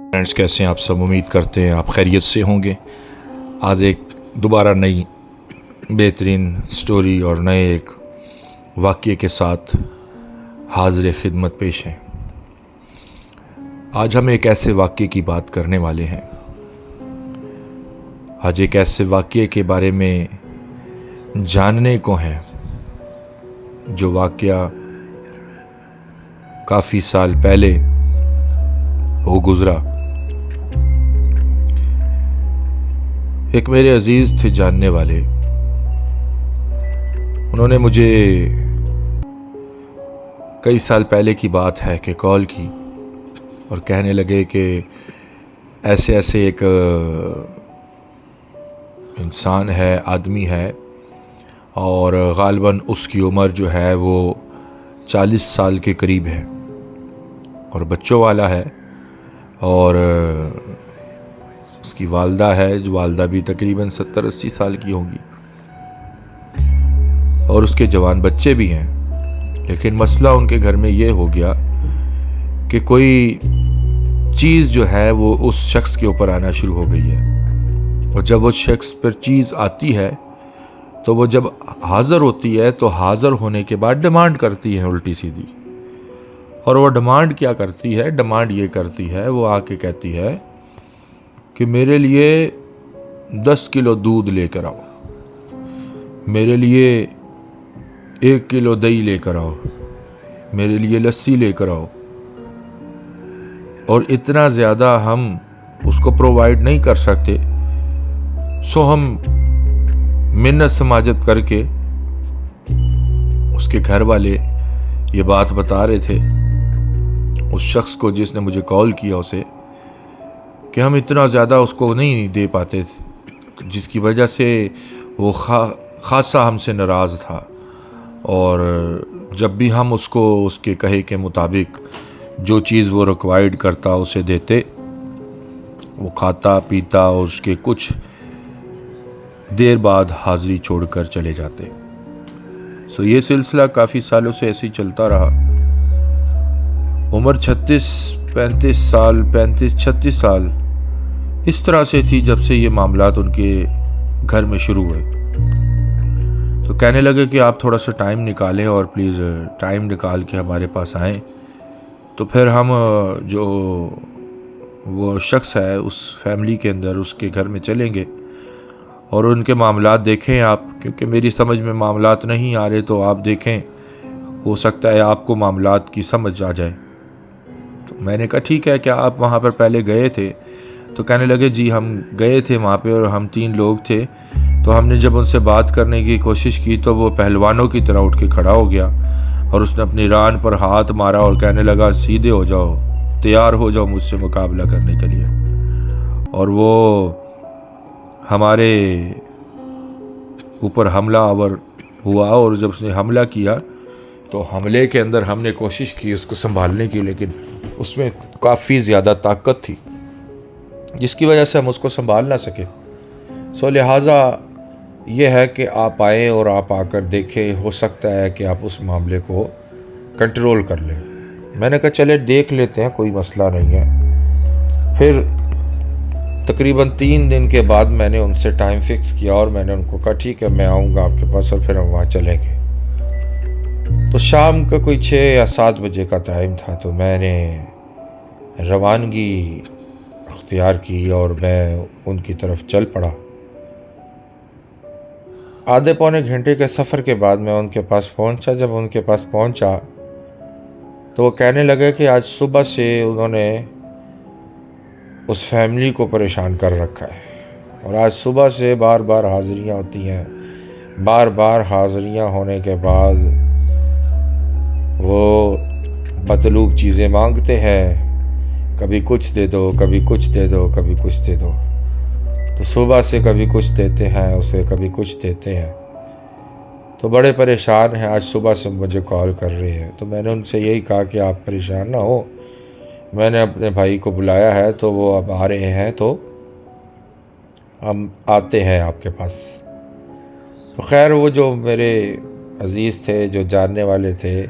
Friends, کیسے ہیں آپ سب؟ امید کرتے ہیں آپ خیریت سے ہوں گے۔ آج ایک دوبارہ نئی بہترین سٹوری اور نئے ایک واقعے کے ساتھ حاضر خدمت پیش ہیں۔ آج ہم ایک ایسے واقعے کی بات کرنے والے ہیں۔ آج ایک ایسے واقعے کے بارے میں جاننے کو ہیں جو واقعہ کافی سال پہلے ہو گزرا۔ ایک میرے عزیز تھے جاننے والے، انہوں نے مجھے کئی سال پہلے کی بات ہے کہ کال کی اور کہنے لگے کہ ایسے ایک انسان ہے، آدمی ہے، اور غالباً اس کی عمر جو ہے وہ 40 سال کے قریب ہے اور بچوں والا ہے، اور اس کی والدہ ہے جو والدہ بھی تقریباً 70-80 سال کی ہوں گی، اور اس کے جوان بچے بھی ہیں۔ لیکن مسئلہ ان کے گھر میں یہ ہو گیا کہ کوئی چیز جو ہے وہ اس شخص کے اوپر آنا شروع ہو گئی ہے، اور جب وہ شخص پر چیز آتی ہے تو وہ جب حاضر ہوتی ہے تو حاضر ہونے کے بعد ڈیمانڈ کرتی ہے الٹی سیدھی۔ اور وہ ڈیمانڈ کیا کرتی ہے؟ ڈیمانڈ یہ کرتی ہے، وہ آ کے کہتی ہے کہ میرے لیے 10 کلو دودھ لے کر آؤ، میرے لیے 1 کلو دہی لے کر آؤ، میرے لیے لسی لے کر آؤ، اور اتنا زیادہ ہم اس کو پرووائڈ نہیں کر سکتے، سو ہم منت سماجت کر کے اس کے گھر والے یہ بات بتا رہے تھے اس شخص کو جس نے مجھے کال کیا اسے، کہ ہم اتنا زیادہ اس کو نہیں دے پاتے، جس کی وجہ سے وہ خاصا ہم سے ناراض تھا، اور جب بھی ہم اس کو اس کے کہے کے مطابق جو چیز وہ ریکوائرڈ کرتا اسے دیتے، وہ کھاتا پیتا اور اس کے کچھ دیر بعد حاضری چھوڑ کر چلے جاتے۔ سو یہ سلسلہ کافی سالوں سے ایسے ہی چلتا رہا۔ عمر 36 سال اس طرح سے تھی جب سے یہ معاملات ان کے گھر میں شروع ہوئے۔ تو کہنے لگے کہ آپ تھوڑا سا ٹائم نکالیں اور پلیز ٹائم نکال کے ہمارے پاس آئیں، تو پھر ہم جو وہ شخص ہے اس فیملی کے اندر اس کے گھر میں چلیں گے اور ان کے معاملات دیکھیں آپ، کیونکہ میری سمجھ میں معاملات نہیں آ رہے، تو آپ دیکھیں، ہو سکتا ہے آپ کو معاملات کی سمجھ آ جائے۔ تو میں نے کہا ٹھیک ہے، کیا آپ وہاں پر پہلے گئے تھے؟ تو کہنے لگے جی ہم گئے تھے وہاں پہ، اور ہم 3 لوگ تھے، تو ہم نے جب ان سے بات کرنے کی کوشش کی تو وہ پہلوانوں کی طرح اٹھ کے کھڑا ہو گیا، اور اس نے اپنی ران پر ہاتھ مارا اور کہنے لگا سیدھے ہو جاؤ، تیار ہو جاؤ مجھ سے مقابلہ کرنے کے لیے۔ اور وہ ہمارے اوپر حملہ آور ہوا، اور جب اس نے حملہ کیا تو حملے کے اندر ہم نے کوشش کی اس کو سنبھالنے کی، لیکن اس میں کافی زیادہ طاقت تھی جس کی وجہ سے ہم اس کو سنبھال نہ سکے۔ سو لہٰذا یہ ہے کہ آپ آئیں اور آپ آ کر دیکھیں، ہو سکتا ہے کہ آپ اس معاملے کو کنٹرول کر لیں۔ میں نے کہا چلے دیکھ لیتے ہیں، کوئی مسئلہ نہیں ہے۔ پھر تقریباً 3 دن کے بعد میں نے ان سے ٹائم فکس کیا، اور میں نے ان کو کہا ٹھیک ہے میں آؤں گا آپ کے پاس، اور پھر ہم وہاں چلیں گے۔ تو شام کا کوئی 6 یا 7 بجے کا ٹائم تھا، تو میں نے روانگی اختیار کی اور میں ان کی طرف چل پڑا۔ آدھے پونے گھنٹے کے سفر کے بعد میں ان کے پاس پہنچا۔ جب ان کے پاس پہنچا تو وہ کہنے لگے کہ آج صبح سے انہوں نے اس فیملی کو پریشان کر رکھا ہے، اور آج صبح سے بار بار حاضریاں ہوتی ہیں، بار بار حاضریاں ہونے کے بعد وہ مطلوب چیزیں مانگتے ہیں، کبھی کچھ دے دو، کبھی کچھ دے دو، کبھی کچھ دے دو۔ تو صبح سے کبھی کچھ دیتے ہیں اسے، کبھی کچھ دیتے ہیں، تو بڑے پریشان ہیں، آج صبح سے مجھے کال کر رہے ہیں۔ تو میں نے ان سے یہی کہا کہ آپ پریشان نہ ہو، میں نے اپنے بھائی کو بلایا ہے تو وہ اب آ رہے ہیں، تو ہم آتے ہیں آپ کے پاس۔ تو خیر وہ جو میرے عزیز تھے، جو جاننے والے تھے،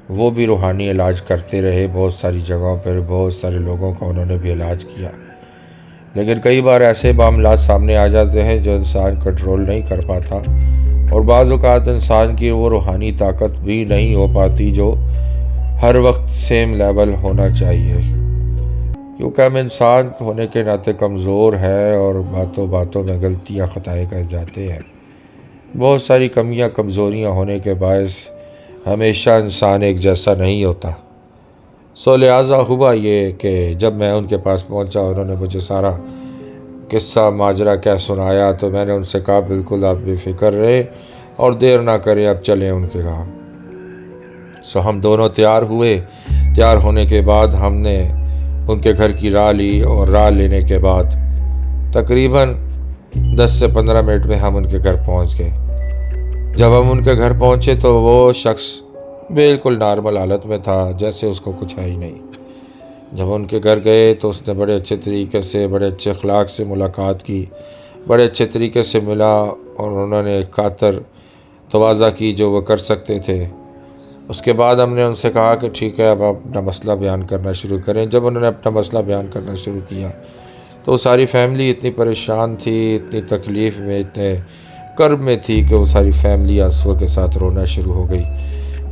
وہ بھی روحانی علاج کرتے رہے، بہت ساری جگہوں پر بہت سارے لوگوں کا انہوں نے بھی علاج کیا، لیکن کئی بار ایسے معاملات سامنے آ جاتے ہیں جو انسان کنٹرول نہیں کر پاتا، اور بعض اوقات انسان کی وہ روحانی طاقت بھی نہیں ہو پاتی جو ہر وقت سیم لیول ہونا چاہیے، کیونکہ ہم انسان ہونے کے ناطے کمزور ہے اور باتوں باتوں میں غلطیاں خطائیں کر جاتے ہیں۔ بہت ساری کمیاں کمزوریاں ہونے کے باعث ہمیشہ انسان ایک جیسا نہیں ہوتا۔ لہٰذا ہوا یہ کہ جب میں ان کے پاس پہنچا، انہوں نے مجھے سارا قصہ ماجرا کیا سنایا، تو میں نے ان سے کہا بالکل آپ بے فکر رہے اور دیر نہ کریں، اب چلیں ان کے گھر۔ ہم دونوں تیار ہوئے۔ تیار ہونے کے بعد ہم نے ان کے گھر کی راہ لی، اور راہ لینے کے بعد تقریباً 10 سے 15 منٹ میں ہم ان کے گھر پہنچ گئے۔ جب ہم ان کے گھر پہنچے تو وہ شخص بالکل نارمل حالت میں تھا، جیسے اس کو کچھ ہے ہی نہیں۔ جب ان کے گھر گئے تو اس نے بڑے اچھے طریقے سے، بڑے اچھے اخلاق سے ملاقات کی، بڑے اچھے طریقے سے ملا، اور انہوں نے خاطر تواضع کی جو وہ کر سکتے تھے۔ اس کے بعد ہم نے ان سے کہا کہ ٹھیک ہے، اب آپ اپنا مسئلہ بیان کرنا شروع کریں۔ جب انہوں نے اپنا مسئلہ بیان کرنا شروع کیا تو ساری فیملی اتنی پریشان تھی، اتنی تکلیف میں، اتنے کرب میں تھی کہ وہ ساری فیملی آنسوؤں کے ساتھ رونا شروع ہو گئی،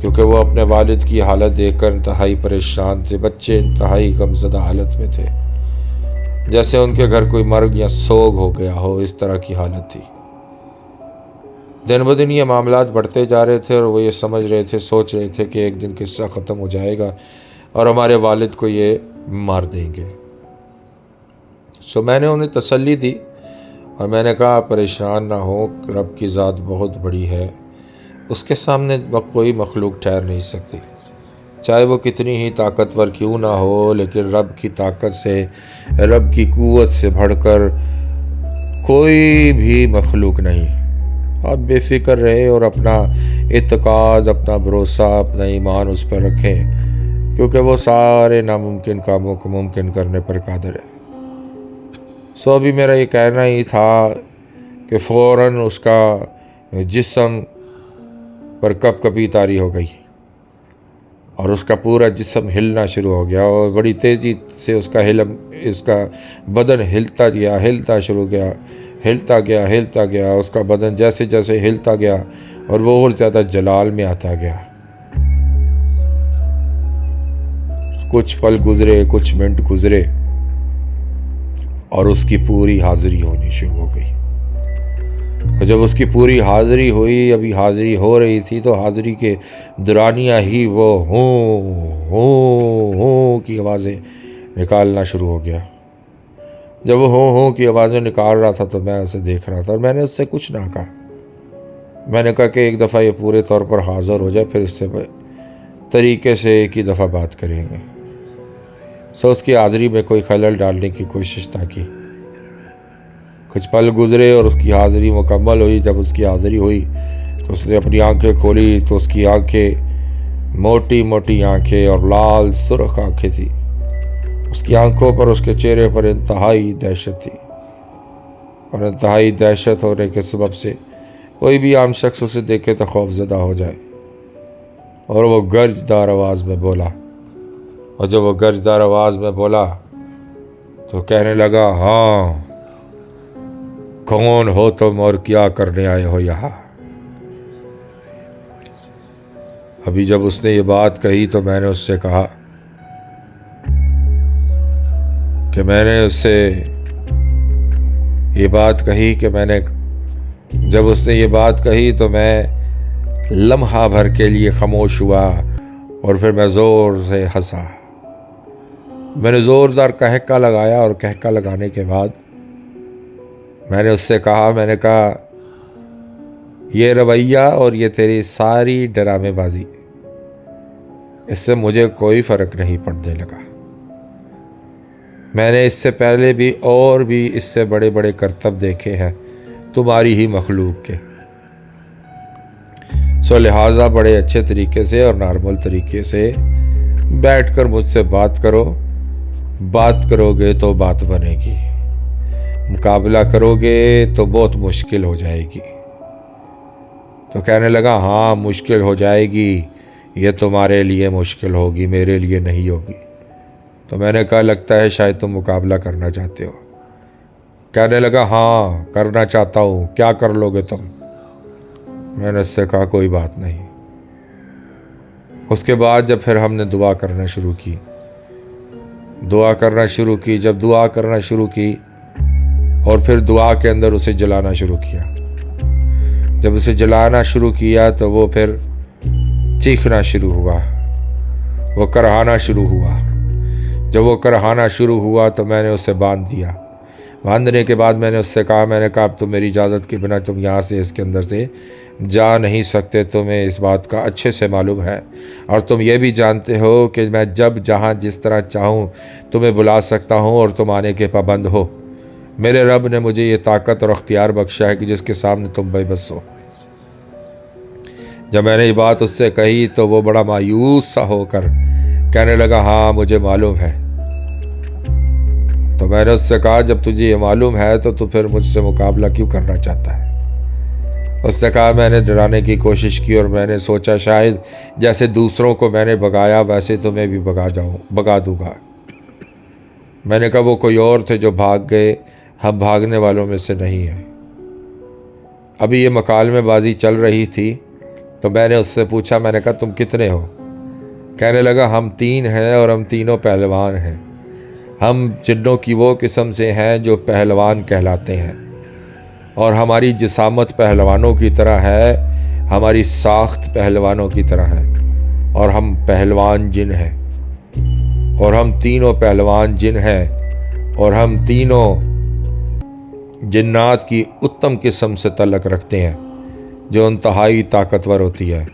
کیونکہ وہ اپنے والد کی حالت دیکھ کر انتہائی پریشان تھے۔ بچے انتہائی غمزدہ حالت میں تھے، جیسے ان کے گھر کوئی مرگ یا سوگ ہو گیا ہو، اس طرح کی حالت تھی۔ دن بدن یہ معاملات بڑھتے جا رہے تھے، اور وہ یہ سمجھ رہے تھے، سوچ رہے تھے کہ ایک دن قصہ ختم ہو جائے گا اور ہمارے والد کو یہ مار دیں گے۔ میں نے انہیں تسلی دی، اور میں نے کہا پریشان نہ ہو، رب کی ذات بہت بڑی ہے، اس کے سامنے کوئی مخلوق ٹھہر نہیں سکتی، چاہے وہ کتنی ہی طاقتور کیوں نہ ہو، لیکن رب کی طاقت سے، رب کی قوت سے بڑھ کر کوئی بھی مخلوق نہیں۔ آپ بے فکر رہے اور اپنا اعتقاد، اپنا بھروسہ، اپنا ایمان اس پر رکھیں، کیونکہ وہ سارے ناممکن کاموں کو ممکن کرنے پر قادر ہے۔ ابھی میرا یہ کہنا ہی تھا کہ فوراً اس کا جسم پر کپ کپی طاری ہو گئی، اور اس کا پورا جسم ہلنا شروع ہو گیا، اور بڑی تیزی سے اس کا بدن ہلتا گیا، اس کا بدن جیسے جیسے ہلتا گیا اور وہ اور زیادہ جلال میں آتا گیا۔ کچھ پل گزرے، کچھ منٹ گزرے، اور اس کی پوری حاضری ہونی شروع ہو گئی۔ اور جب اس کی پوری حاضری ہوئی، ابھی حاضری ہو رہی تھی، تو حاضری کے دورانیہ ہی وہ ہوں کی آوازیں نکالنا شروع ہو گیا۔ جب وہ ہوں کی آوازیں نکال رہا تھا تو میں اسے دیکھ رہا تھا، اور میں نے اس سے کچھ نہ کہا۔ میں نے کہا کہ ایک دفعہ یہ پورے طور پر حاضر ہو جائے، پھر اس سے طریقے سے ایک ہی دفعہ بات کریں گے۔ اس کی حاضری میں کوئی خلل ڈالنے کی کوشش نہ کی۔ کچھ پل گزرے اور اس کی حاضری مکمل ہوئی۔ جب اس کی حاضری ہوئی تو اس نے اپنی آنکھیں کھولی، تو اس کی آنکھیں موٹی موٹی آنکھیں اور لال سرخ آنکھیں تھی۔ اس کی آنکھوں پر، اس کے چہرے پر انتہائی دہشت تھی، اور انتہائی دہشت ہونے کے سبب سے کوئی بھی عام شخص اسے دیکھے تو خوف زدہ ہو جائے۔ اور وہ گرجدار آواز میں بولا، اور جب وہ گرجدار آواز میں بولا تو کہنے لگا، ہاں کون ہو تم اور کیا کرنے آئے ہو یہاں؟ ابھی جب اس نے یہ بات کہی تو میں نے اس سے کہا کہ جب اس نے یہ بات کہی تو میں لمحہ بھر کے لیے خاموش ہوا، اور پھر میں زور سے ہنسا۔ میں نے زوردار کہکا لگایا، اور کہکا لگانے کے بعد میں نے اس سے کہا، یہ رویہ اور یہ تیری ساری ڈرامے بازی، اس سے مجھے کوئی فرق نہیں پڑنے لگا۔ میں نے اس سے پہلے بھی اور بھی اس سے بڑے بڑے کرتب دیکھے ہیں تمہاری ہی مخلوق کے۔ لہٰذا بڑے اچھے طریقے سے اور نارمل طریقے سے بیٹھ کر مجھ سے بات کرو۔ بات کرو گے تو بات بنے گی، مقابلہ کرو گے تو بہت مشکل ہو جائے گی۔ تو کہنے لگا، ہاں مشکل ہو جائے گی، یہ تمہارے لیے مشکل ہوگی، میرے لیے نہیں ہوگی۔ تو میں نے کہا لگتا ہے شاید تم مقابلہ کرنا چاہتے ہو۔ کہنے لگا ہاں کرنا چاہتا ہوں، کیا کر لو گے تم؟ میں نے اس سے کہا کوئی بات نہیں۔ اس کے بعد جب پھر ہم نے دعا کرنا شروع کی، جب دعا کرنا شروع کی اور پھر دعا کے اندر اسے جلانا شروع کیا، جب اسے جلانا شروع کیا تو وہ پھر چیخنا شروع ہوا، وہ کرہانا شروع ہوا۔ جب وہ کرہانا شروع ہوا تو میں نے اسے باندھ دیا۔ باندھنے کے بعد میں نے اس سے کہا، اب تم میری اجازت کے بنا تم یہاں سے اس کے اندر سے جا نہیں سکتے، تمہیں اس بات کا اچھے سے معلوم ہے، اور تم یہ بھی جانتے ہو کہ میں جب جہاں جس طرح چاہوں تمہیں بلا سکتا ہوں اور تم آنے کے پابند ہو۔ میرے رب نے مجھے یہ طاقت اور اختیار بخشا ہے کہ جس کے سامنے تم بے بس ہو۔ جب میں نے یہ بات اس سے کہی تو وہ بڑا مایوس سا ہو کر کہنے لگا ہاں مجھے معلوم ہے۔ تو میں نے اس سے کہا جب تجھے یہ معلوم ہے تو پھر مجھ سے مقابلہ کیوں کرنا چاہتا ہے؟ اس نے کہا میں نے ڈرانے کی کوشش کی اور میں نے سوچا شاید جیسے دوسروں کو میں نے بگایا ویسے تمہیں بھی بگا دوں گا۔ میں نے کہا وہ کوئی اور تھے جو بھاگ گئے، ہم بھاگنے والوں میں سے نہیں ہیں۔ ابھی یہ مکالمے بازی چل رہی تھی تو میں نے اس سے پوچھا، میں نے کہا تم کتنے ہو؟ کہنے لگا ہم 3 ہیں اور ہم تینوں پہلوان ہیں۔ ہم جنوں کی وہ قسم سے ہیں جو پہلوان کہلاتے ہیں، اور ہماری جسامت پہلوانوں کی طرح ہے، ہماری ساخت پہلوانوں کی طرح ہے، اور ہم پہلوان جن ہیں، اور ہم تینوں پہلوان جن ہیں، اور ہم تینوں جنات کی اتم قسم سے تعلق رکھتے ہیں جو انتہائی طاقتور ہوتی ہے،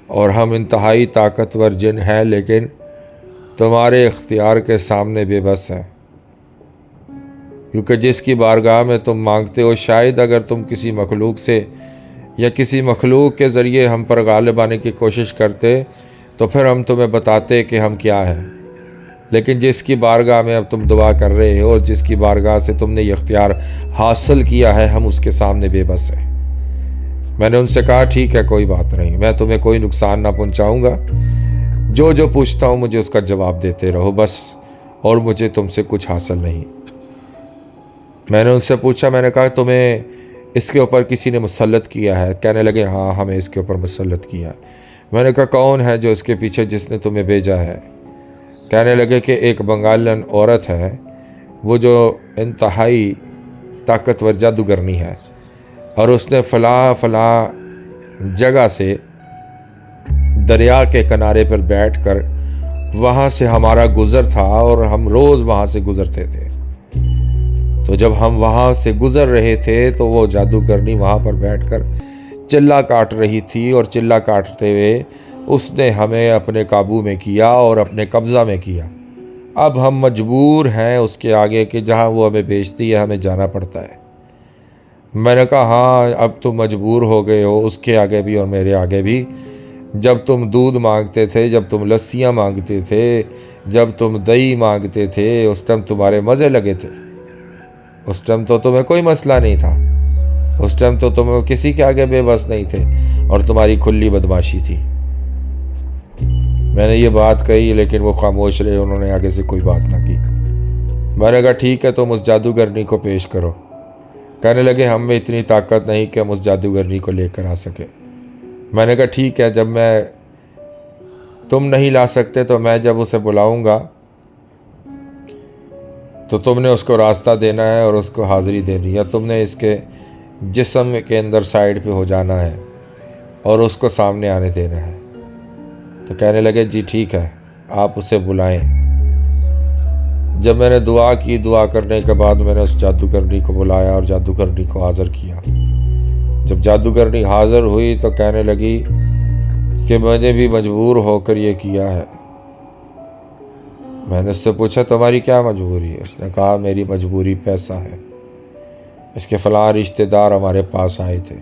اور ہم انتہائی طاقتور جن ہیں لیکن تمہارے اختیار کے سامنے بے بس ہیں، کیونکہ جس کی بارگاہ میں تم مانگتے ہو شاید اگر تم کسی مخلوق سے یا کسی مخلوق کے ذریعے ہم پر غالب آنے کی کوشش کرتے تو پھر ہم تمہیں بتاتے کہ ہم کیا ہیں، لیکن جس کی بارگاہ میں اب تم دعا کر رہے ہو اور جس کی بارگاہ سے تم نے یہ اختیار حاصل کیا ہے، ہم اس کے سامنے بے بس ہیں۔ میں نے ان سے کہا ٹھیک ہے کوئی بات نہیں، میں تمہیں کوئی نقصان نہ پہنچاؤں گا، جو پوچھتا ہوں مجھے اس کا جواب دیتے رہو بس، اور مجھے تم سے کچھ حاصل نہیں۔ میں نے ان سے پوچھا، میں نے کہا تمہیں اس کے اوپر کسی نے مسلط کیا ہے؟ کہنے لگے ہاں ہمیں اس کے اوپر مسلط کیا۔ میں نے کہا کون ہے جو اس کے پیچھے جس نے تمہیں بھیجا ہے؟ کہنے لگے کہ ایک بنگالین عورت ہے، وہ جو انتہائی طاقتور جادوگرنی ہے، اور اس نے فلاں جگہ سے دریا کے کنارے پر بیٹھ کر وہاں سے ہمارا گزر تھا اور ہم روز وہاں سے گزرتے تھے۔ تو جب ہم وہاں سے گزر رہے تھے تو وہ جادوگرنی وہاں پر بیٹھ کر چلہ کاٹ رہی تھی، اور چلہ کاٹتے ہوئے اس نے ہمیں اپنے قابو میں کیا اور اپنے قبضہ میں کیا۔ اب ہم مجبور ہیں اس کے آگے کہ جہاں وہ ہمیں بھیجتی ہے ہمیں جانا پڑتا ہے۔ میں نے کہا ہاں اب تم مجبور ہو گئے ہو، اس کے آگے بھی اور میرے آگے بھی۔ جب تم دودھ مانگتے تھے، جب تم لسیاں مانگتے تھے، جب تم دہی مانگتے تھے، اس ٹائم تمہارے مزے لگے تھے، اس ٹائم تو تمہیں کوئی مسئلہ نہیں تھا، اس ٹائم تو تم کسی کے آگے بے بس نہیں تھے، اور تمہاری کھلی بدماشی تھی۔ میں نے یہ بات کہی لیکن وہ خاموش رہے، انہوں نے آگے سے کوئی بات نہ کی۔ میں نے کہا ٹھیک ہے تم اس جادوگرنی کو پیش کرو۔ کہنے لگے ہم میں اتنی طاقت نہیں کہ ہم اس جادوگرنی کو لے کر آ سکے۔ میں نے کہا ٹھیک ہے، جب تم نہیں لا سکتے تو میں جب اسے بلاؤں گا تو تم نے اس کو راستہ دینا ہے اور اس کو حاضری دینی ہے، تم نے اس کے جسم کے اندر سائیڈ پہ ہو جانا ہے اور اس کو سامنے آنے دینا ہے۔ تو کہنے لگے جی ٹھیک ہے آپ اسے بلائیں۔ جب میں نے دعا کی، دعا کرنے کے بعد میں نے اس جادوگرنی کو بلایا اور جادوگرنی کو حاضر کیا۔ جب جادوگرنی حاضر ہوئی تو کہنے لگی کہ مجھے بھی مجبور ہو کر یہ کیا ہے۔ میں نے اس سے پوچھا تمہاری کیا مجبوری ہے؟ اس نے کہا میری مجبوری پیسہ ہے، اس کے فلاں رشتہ دار ہمارے پاس آئے تھے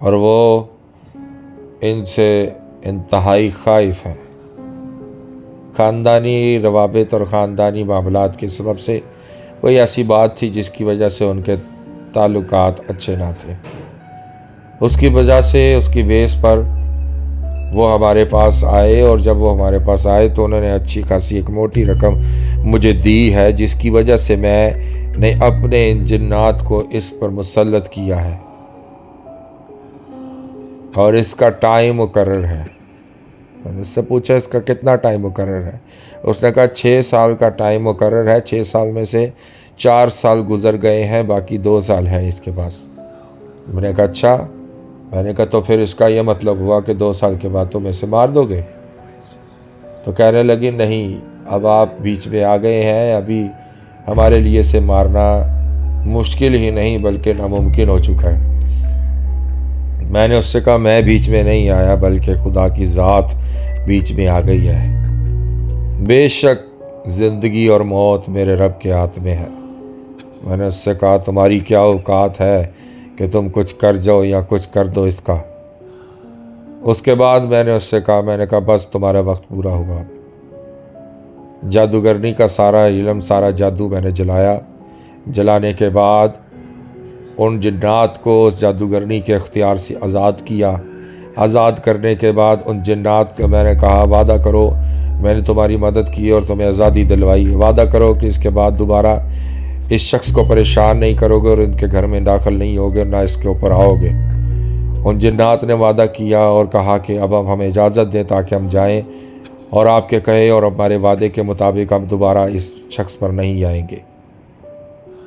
اور وہ ان سے انتہائی خائف ہیں، خاندانی روابط اور خاندانی معاملات کے سبب سے کوئی ایسی بات تھی جس کی وجہ سے ان کے تعلقات اچھے نہ تھے، اس کی وجہ سے اس کی بیس پر وہ ہمارے پاس آئے، اور جب وہ ہمارے پاس آئے تو انہوں نے اچھی خاصی ایک موٹی رقم مجھے دی ہے، جس کی وجہ سے میں نے اپنے ان جنات کو اس پر مسلط کیا ہے، اور اس کا ٹائم مقرر ہے۔ میں نے اس سے پوچھا اس کا کتنا ٹائم مقرر ہے؟ اس نے کہا 6 سال کا ٹائم مقرر ہے، 6 سال میں سے 4 سال گزر گئے ہیں، باقی 2 سال ہیں اس کے پاس۔ میں نے کہا اچھا، میں نے کہا تو پھر اس کا یہ مطلب ہوا کہ 2 سال کے بعد تم اسے مار دو گے؟ تو کہنے لگی نہیں، اب آپ بیچ میں آ گئے ہیں، ابھی ہمارے لیے اسے مارنا مشکل ہی نہیں بلکہ ناممکن ہو چکا ہے۔ میں نے اس سے کہا میں بیچ میں نہیں آیا، بلکہ خدا کی ذات بیچ میں آ گئی ہے۔ بے شک زندگی اور موت میرے رب کے ہاتھ میں ہے۔ میں نے اس سے کہا تمہاری کیا اوقات ہے کہ تم کچھ کر جاؤ یا کچھ کر دو اس کا؟ اس کے بعد میں نے اس سے کہا، میں نے کہا بس تمہارا وقت پورا ہوا۔ جادوگرنی کا سارا علم، سارا جادو میں نے جلایا۔ جلانے کے بعد ان جنات کو اس جادوگرنی کے اختیار سے آزاد کیا۔ آزاد کرنے کے بعد ان جنات کو میں نے کہا وعدہ کرو، میں نے تمہاری مدد کی اور تمہیں آزادی دلوائی، وعدہ کرو کہ اس کے بعد دوبارہ اس شخص کو پریشان نہیں کرو گے اور ان کے گھر میں داخل نہیں ہوگے، نہ اس کے اوپر آؤ گے۔ ان جنات نے وعدہ کیا اور کہا کہ اب ہمیں اجازت دیں تاکہ ہم جائیں، اور آپ کے کہے اور ہمارے وعدے کے مطابق ہم دوبارہ اس شخص پر نہیں آئیں گے۔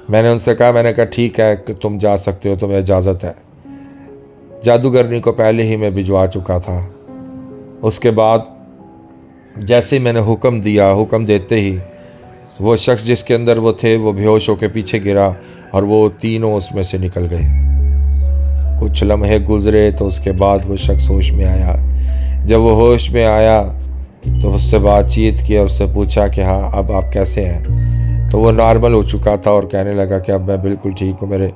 میں نے ان سے کہا، میں نے کہا ٹھیک ہے کہ تم جا سکتے ہو، تمہیں اجازت ہے۔ جادوگرنی کو پہلے ہی میں بھجوا چکا تھا۔ اس کے بعد جیسے میں نے حکم دیا، حکم دیتے ہی وہ شخص جس کے اندر وہ تھے وہ بے ہوش ہو کے پیچھے گرا، اور وہ تینوں اس میں سے نکل گئے۔ کچھ لمحے گزرے تو اس کے بعد وہ شخص ہوش میں آیا۔ جب وہ ہوش میں آیا تو اس سے بات چیت کی اور اس سے پوچھا کہ ہاں اب آپ کیسے ہیں؟ تو وہ نارمل ہو چکا تھا اور کہنے لگا کہ اب میں بالکل ٹھیک ہوں، میرے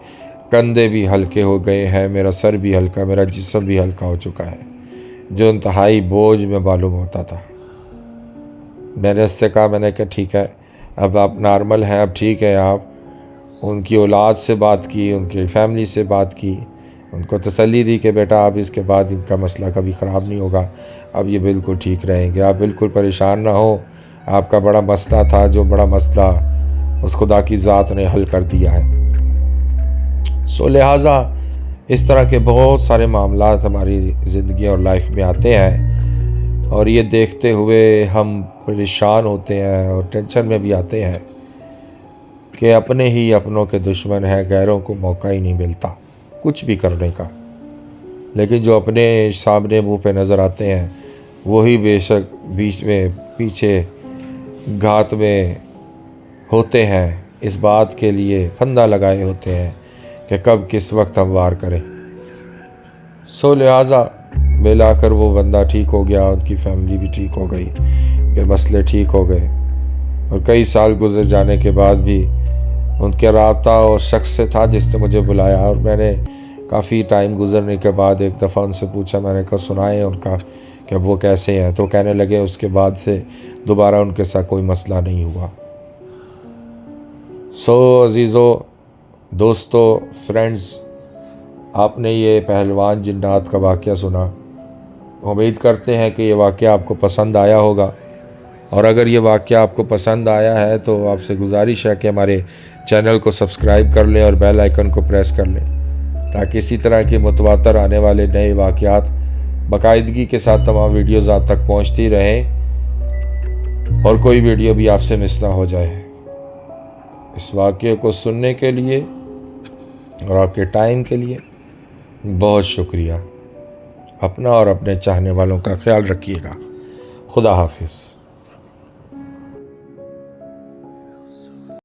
کندھے بھی ہلکے ہو گئے ہیں، میرا سر بھی ہلکا، میرا جسم بھی ہلکا ہو چکا ہے، جو انتہائی بوجھ میں معلوم ہوتا تھا۔ میں نے اس سے کہا، میں نے کہا ٹھیک ہے اب آپ نارمل ہیں، اب ٹھیک ہے۔ آپ ان کی اولاد سے بات کی، ان کی فیملی سے بات کی، ان کو تسلی دی کہ بیٹا اب اس کے بعد ان کا مسئلہ کبھی خراب نہیں ہوگا، اب یہ بالکل ٹھیک رہیں گے، آپ بالکل پریشان نہ ہو، آپ کا بڑا مسئلہ تھا، جو بڑا مسئلہ اس خدا کی ذات نے حل کر دیا ہے۔ لہٰذا اس طرح کے بہت سارے معاملات ہماری زندگی اور لائف میں آتے ہیں، اور یہ دیکھتے ہوئے ہم پریشان ہوتے ہیں اور ٹینشن میں بھی آتے ہیں کہ اپنے ہی اپنوں کے دشمن ہیں، غیروں کو موقع ہی نہیں ملتا کچھ بھی کرنے کا، لیکن جو اپنے سامنے منہ پہ نظر آتے ہیں وہی بے شک بیچ میں پیچھے گھات میں ہوتے ہیں، اس بات کے لیے پھندہ لگائے ہوتے ہیں کہ کب کس وقت ہم وار کریں۔ لہٰذا ملا کر وہ بندہ ٹھیک ہو گیا، ان کی فیملی بھی ٹھیک ہو گئی، کہ مسئلے ٹھیک ہو گئے، اور کئی سال گزر جانے کے بعد بھی ان کے رابطہ اور شخص سے تھا جس نے مجھے بلایا، اور میں نے کافی ٹائم گزرنے کے بعد ایک دفعہ ان سے پوچھا، میں نے کہا سنائیں ان کا کہ اب وہ کیسے ہیں؟ تو کہنے لگے اس کے بعد سے دوبارہ ان کے ساتھ کوئی مسئلہ نہیں ہوا۔ عزیزو، دوستو، فرینڈز، آپ نے یہ پہلوان جنات کا واقعہ سنا۔ امید کرتے ہیں کہ یہ واقعہ آپ کو پسند آیا ہوگا، اور اگر یہ واقعہ آپ کو پسند آیا ہے تو آپ سے گزارش ہے کہ ہمارے چینل کو سبسکرائب کر لیں اور بیل آئیکن کو پریس کر لیں، تاکہ اسی طرح کی متواتر آنے والے نئے واقعات باقاعدگی کے ساتھ تمام ویڈیوز آپ تک پہنچتی رہیں، اور کوئی ویڈیو بھی آپ سے مس نہ ہو جائے۔ اس واقعے کو سننے کے لیے اور آپ کے ٹائم کے لیے بہت شکریہ۔ اپنا اور اپنے چاہنے والوں کا خیال رکھیے گا۔ خدا حافظ۔